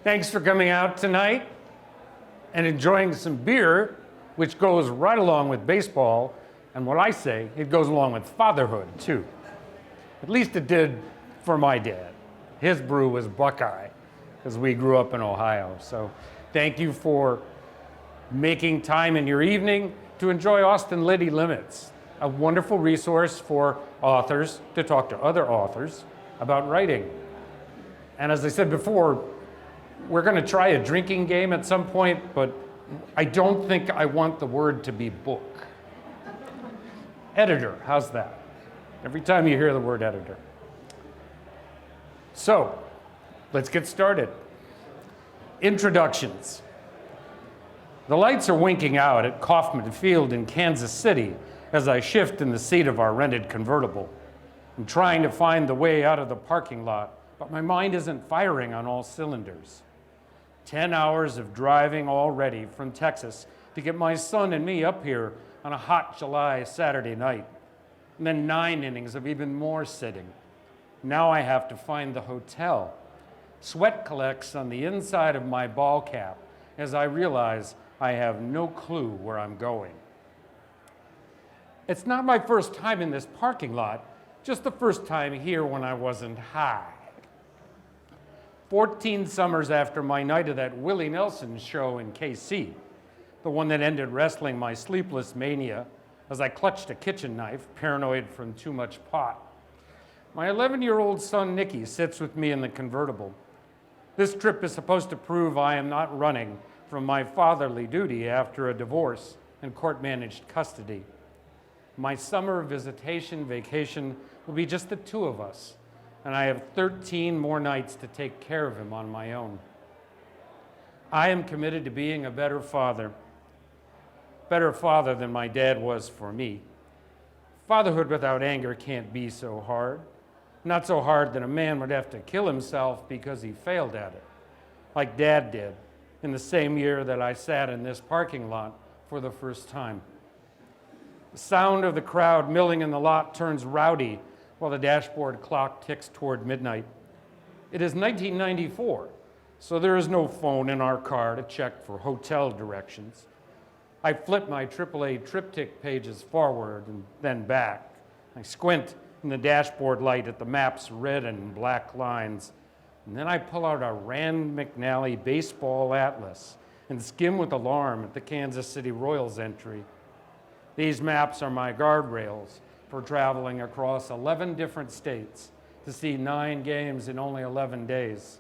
Thanks for coming out tonight and enjoying some beer, which goes right along with baseball. And what I say, it goes along with fatherhood, too. At least it did for my dad. His brew was Buckeye, because we grew up in Ohio. So thank you for making time in your evening to enjoy Austin Liti Limits, a wonderful resource for authors to talk to other authors about writing. And as I said before, we're going to try a drinking game at some point, but I don't think I want the word to be book. Editor, how's that? Every time you hear the word editor. So, let's get started. Introductions. The lights are winking out at Kauffman Field in Kansas City as I shift in the seat of our rented convertible. I'm trying to find the way out of the parking lot, but my mind isn't firing on all cylinders. 10 hours of driving already from Texas to get my son and me up here on a hot July Saturday night. And then 9 innings of even more sitting. Now I have to find the hotel. Sweat collects on the inside of my ball cap as I realize I have no clue where I'm going. It's not my first time in this parking lot, just the first time here when I wasn't high. 14 summers after my night of that Willie Nelson show in KC, the one that ended wrestling my sleepless mania as I clutched a kitchen knife, paranoid from too much pot. My 11-year-old son, Nicky, sits with me in the convertible. This trip is supposed to prove I am not running from my fatherly duty after a divorce and court-managed custody. My summer vacation will be just the two of us, and I have 13 more nights to take care of him on my own. I am committed to being a better father than my dad was for me. Fatherhood without anger can't be so hard. Not so hard that a man would have to kill himself because he failed at it, like Dad did in the same year that I sat in this parking lot for the first time. The sound of the crowd milling in the lot turns rowdy while the dashboard clock ticks toward midnight. It is 1994, so there is no phone in our car to check for hotel directions. I flip my AAA triptych pages forward and then back. I squint in the dashboard light at the map's red and black lines, and then I pull out a Rand McNally baseball atlas and skim with alarm at the Kansas City Royals entry. These maps are my guardrails for traveling across 11 different states to see 9 games in only 11 days.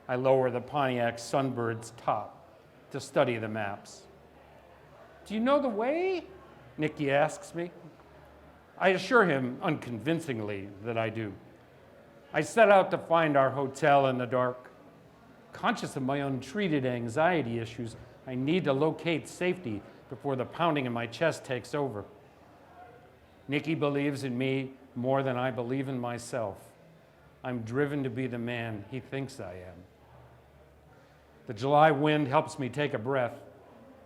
I lower the Pontiac Sunbird's top to study the maps. "Do you know the way?" Nicky asks me. I assure him unconvincingly that I do. I set out to find our hotel in the dark. Conscious of my untreated anxiety issues, I need to locate safety before the pounding in my chest takes over. Nicky believes in me more than I believe in myself. I'm driven to be the man he thinks I am. The July wind helps me take a breath.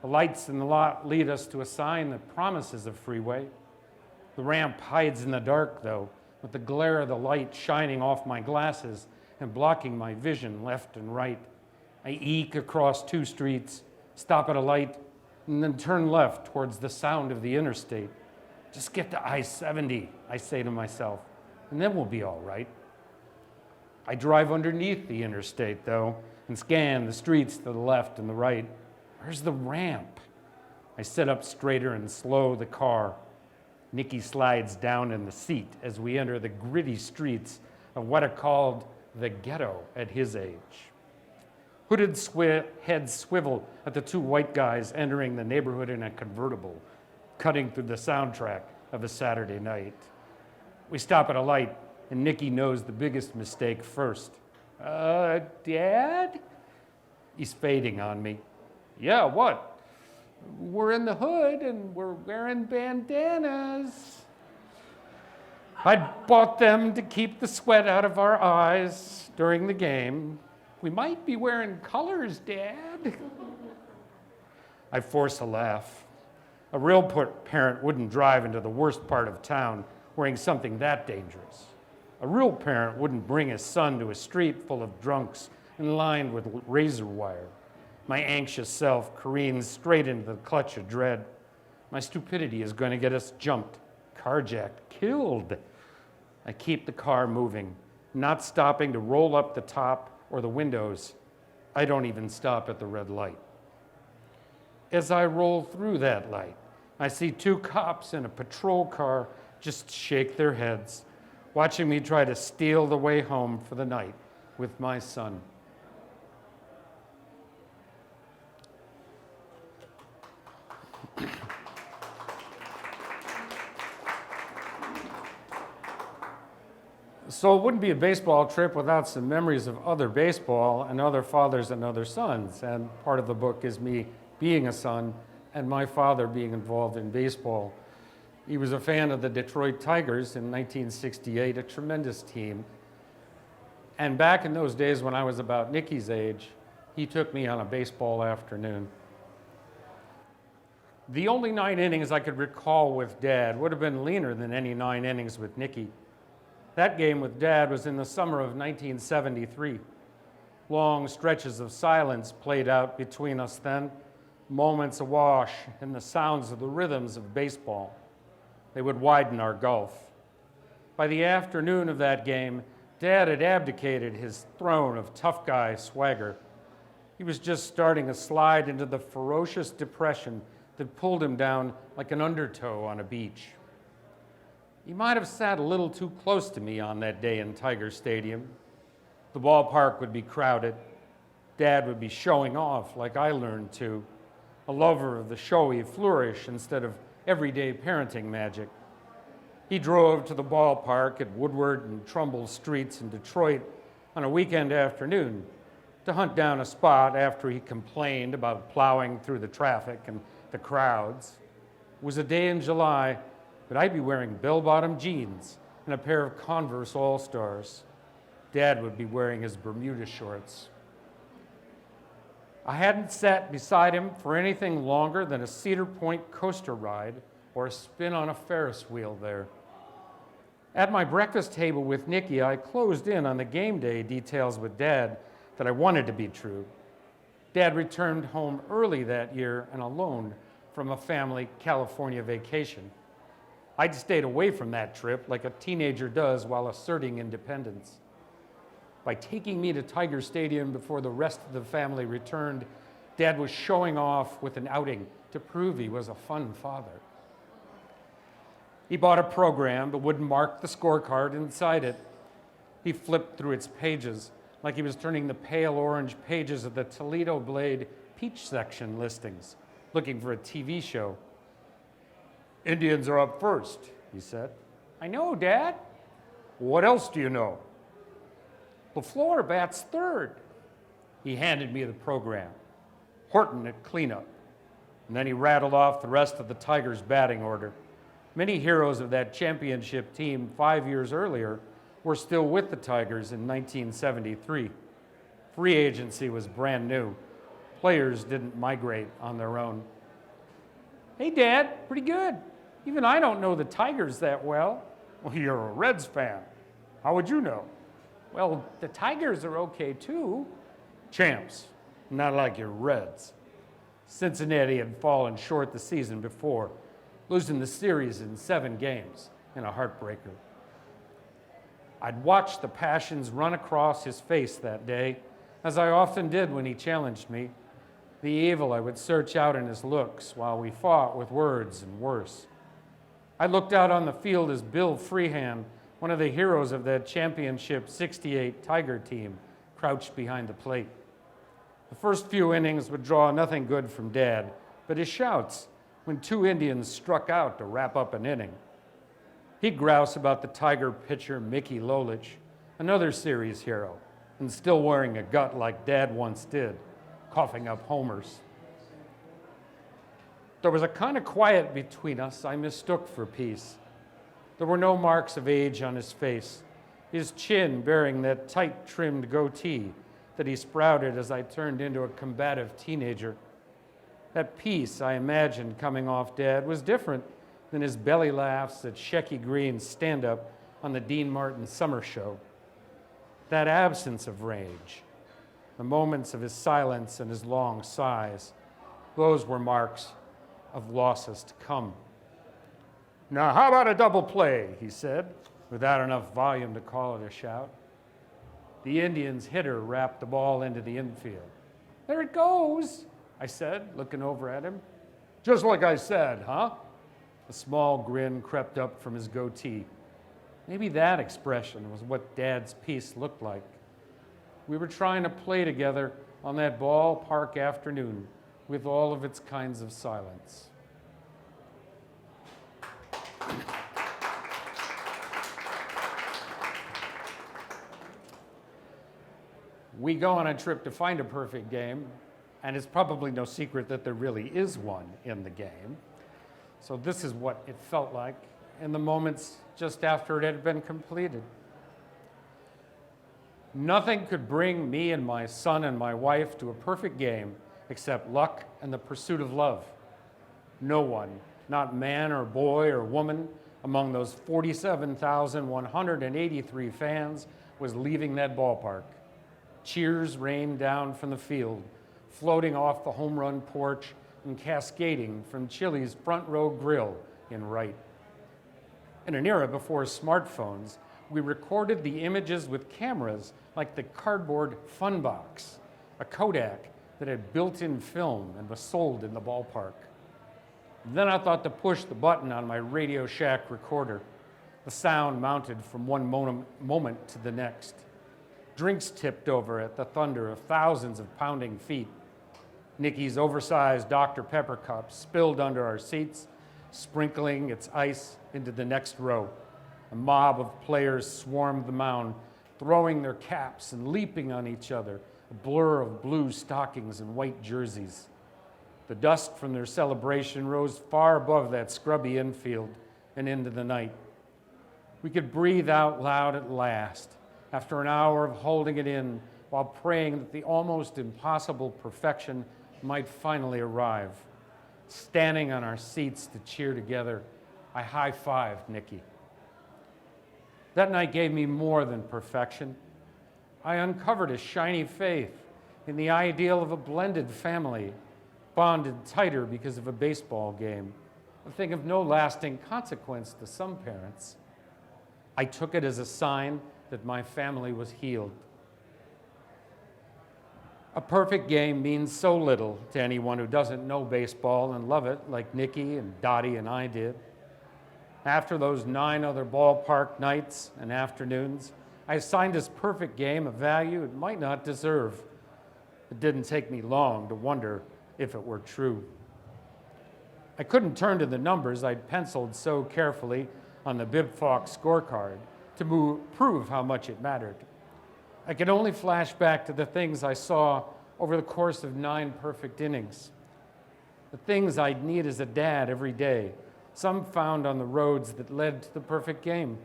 The lights in the lot lead us to a sign that promises a freeway. The ramp hides in the dark, though, with the glare of the light shining off my glasses and blocking my vision left and right. I eke across 2 streets, stop at a light, and then turn left towards the sound of the interstate. Just get to I-70, I say to myself, and then we'll be all right. I drive underneath the interstate, though, and scan the streets to the left and the right. Where's the ramp? I sit up straighter and slow the car. Nicky slides down in the seat as we enter the gritty streets of what are called the ghetto at his age. Hooded heads swivel at the 2 white guys entering the neighborhood in a convertible, cutting through the soundtrack of a Saturday night. We stop at a light, and Nicky knows the biggest mistake first. Dad? He's fading on me. Yeah, what? We're in the hood and we're wearing bandanas. I bought them to keep the sweat out of our eyes during the game. We might be wearing colors, Dad. I force a laugh. A real parent wouldn't drive into the worst part of town wearing something that dangerous. A real parent wouldn't bring his son to a street full of drunks and lined with razor wire. My anxious self careens straight into the clutch of dread. My stupidity is going to get us jumped, carjacked, killed. I keep the car moving, not stopping to roll up the top or the windows. I don't even stop at the red light. As I roll through that light, I see two cops in a patrol car just shake their heads, watching me try to steal the way home for the night with my son. So it wouldn't be a baseball trip without some memories of other baseball and other fathers and other sons. And part of the book is me being a son and my father being involved in baseball. He was a fan of the Detroit Tigers in 1968, a tremendous team. And back in those days when I was about Nicky's age, he took me on a baseball afternoon. The only 9 innings I could recall with Dad would have been leaner than any 9 innings with Nicky. That game with Dad was in the summer of 1973. Long stretches of silence played out between us then, moments awash in the sounds of the rhythms of baseball. They would widen our gulf. By the afternoon of that game, Dad had abdicated his throne of tough guy swagger. He was just starting a slide into the ferocious depression that pulled him down like an undertow on a beach. He might have sat a little too close to me on that day in Tiger Stadium. The ballpark would be crowded. Dad would be showing off like I learned to, a lover of the showy flourish instead of everyday parenting magic. He drove to the ballpark at Woodward and Trumbull Streets in Detroit on a weekend afternoon to hunt down a spot after he complained about plowing through the traffic and the crowds. It was a day in July, but I'd be wearing bell-bottom jeans and a pair of Converse All-Stars. Dad would be wearing his Bermuda shorts. I hadn't sat beside him for anything longer than a Cedar Point coaster ride or a spin on a Ferris wheel there. At my breakfast table with Nicky, I closed in on the game day details with Dad that I wanted to be true. Dad returned home early that year and alone from a family California vacation. I'd stayed away from that trip like a teenager does while asserting independence. By taking me to Tiger Stadium before the rest of the family returned, Dad was showing off with an outing to prove he was a fun father. He bought a program but wouldn't mark the scorecard inside it. He flipped through its pages like he was turning the pale orange pages of the Toledo Blade peach section listings, looking for a TV show. "Indians are up first," he said. "I know, Dad." "What else do you know?" "LaFleur bats third." He handed me the program. Horton at cleanup. And then he rattled off the rest of the Tigers' batting order. Many heroes of that championship team 5 years earlier were still with the Tigers in 1973. Free agency was brand new. Players didn't migrate on their own. "Hey, Dad, pretty good. Even I don't know the Tigers that well." "Well, you're a Reds fan. How would you know?" "Well, the Tigers are okay too." "Champs, not like your Reds." Cincinnati had fallen short the season before, losing the series in 7 games in a heartbreaker. I'd watched the passions run across his face that day, as I often did when he challenged me. The evil I would search out in his looks while we fought with words and worse. I looked out on the field as Bill Freehand, one of the heroes of that championship '68 Tiger team, crouched behind the plate. The first few innings would draw nothing good from Dad, but his shouts when 2 Indians struck out to wrap up an inning. He'd grouse about the Tiger pitcher Mickey Lolich, another series hero, and still wearing a gut like Dad once did, coughing up homers. There was a kind of quiet between us I mistook for peace. There were no marks of age on his face, his chin bearing that tight-trimmed goatee that he sprouted as I turned into a combative teenager. That peace I imagined coming off Dad was different than his belly laughs at Shecky Green's stand-up on the Dean Martin summer show. That absence of rage, the moments of his silence and his long sighs. Those were marks of losses to come. "Now, how about a double play?" he said, without enough volume to call it a shout. The Indians' hitter wrapped the ball into the infield. "There it goes," I said, looking over at him. "Just like I said, huh?" A small grin crept up from his goatee. Maybe that expression was what Dad's piece looked like. We were trying to play together on that ballpark afternoon with all of its kinds of silence. We go on a trip to find a perfect game, and it's probably no secret that there really is one in the game. So this is what it felt like in the moments just after it had been completed. Nothing could bring me and my son and my wife to a perfect game except luck and the pursuit of love. No one, not man or boy or woman, among those 47,183 fans was leaving that ballpark. Cheers rained down from the field, floating off the home run porch and cascading from Chili's front row grill in Wright. In an era before smartphones, we recorded the images with cameras like the cardboard fun box, a Kodak that had built-in film and was sold in the ballpark. Then I thought to push the button on my Radio Shack recorder. The sound mounted from one moment to the next. Drinks tipped over at the thunder of thousands of pounding feet. Nikki's oversized Dr. Pepper cup spilled under our seats, sprinkling its ice into the next row. A mob of players swarmed the mound, throwing their caps and leaping on each other, a blur of blue stockings and white jerseys. The dust from their celebration rose far above that scrubby infield and into the night. We could breathe out loud at last, after an hour of holding it in while praying that the almost impossible perfection might finally arrive. Standing on our seats to cheer together, I high-fived Nikki. That night gave me more than perfection. I uncovered a shiny faith in the ideal of a blended family, bonded tighter because of a baseball game, a thing of no lasting consequence to some parents. I took it as a sign that my family was healed. A perfect game means so little to anyone who doesn't know baseball and love it like Nikki and Dottie and I did. After those 9 other ballpark nights and afternoons, I assigned this perfect game a value it might not deserve. It didn't take me long to wonder if it were true. I couldn't turn to the numbers I'd penciled so carefully on the Bib Fox scorecard to prove how much it mattered. I could only flash back to the things I saw over the course of 9 perfect innings. The things I'd need as a dad every day, some found on the roads that led to the perfect game.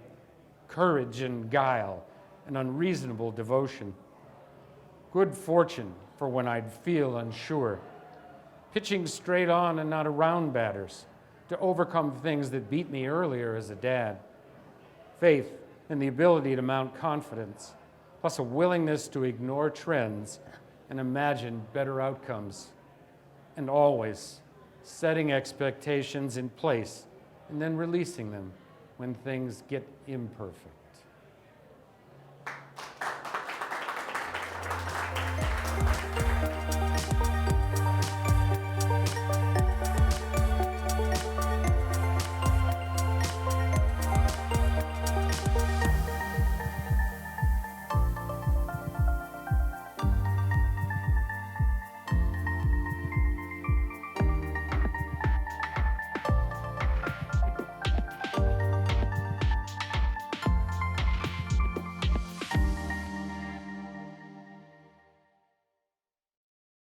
Courage and guile and unreasonable devotion. Good fortune for when I'd feel unsure. Pitching straight on and not around batters to overcome things that beat me earlier as a dad. Faith and the ability to mount confidence, plus a willingness to ignore trends and imagine better outcomes. And always setting expectations in place and then releasing them when things get imperfect.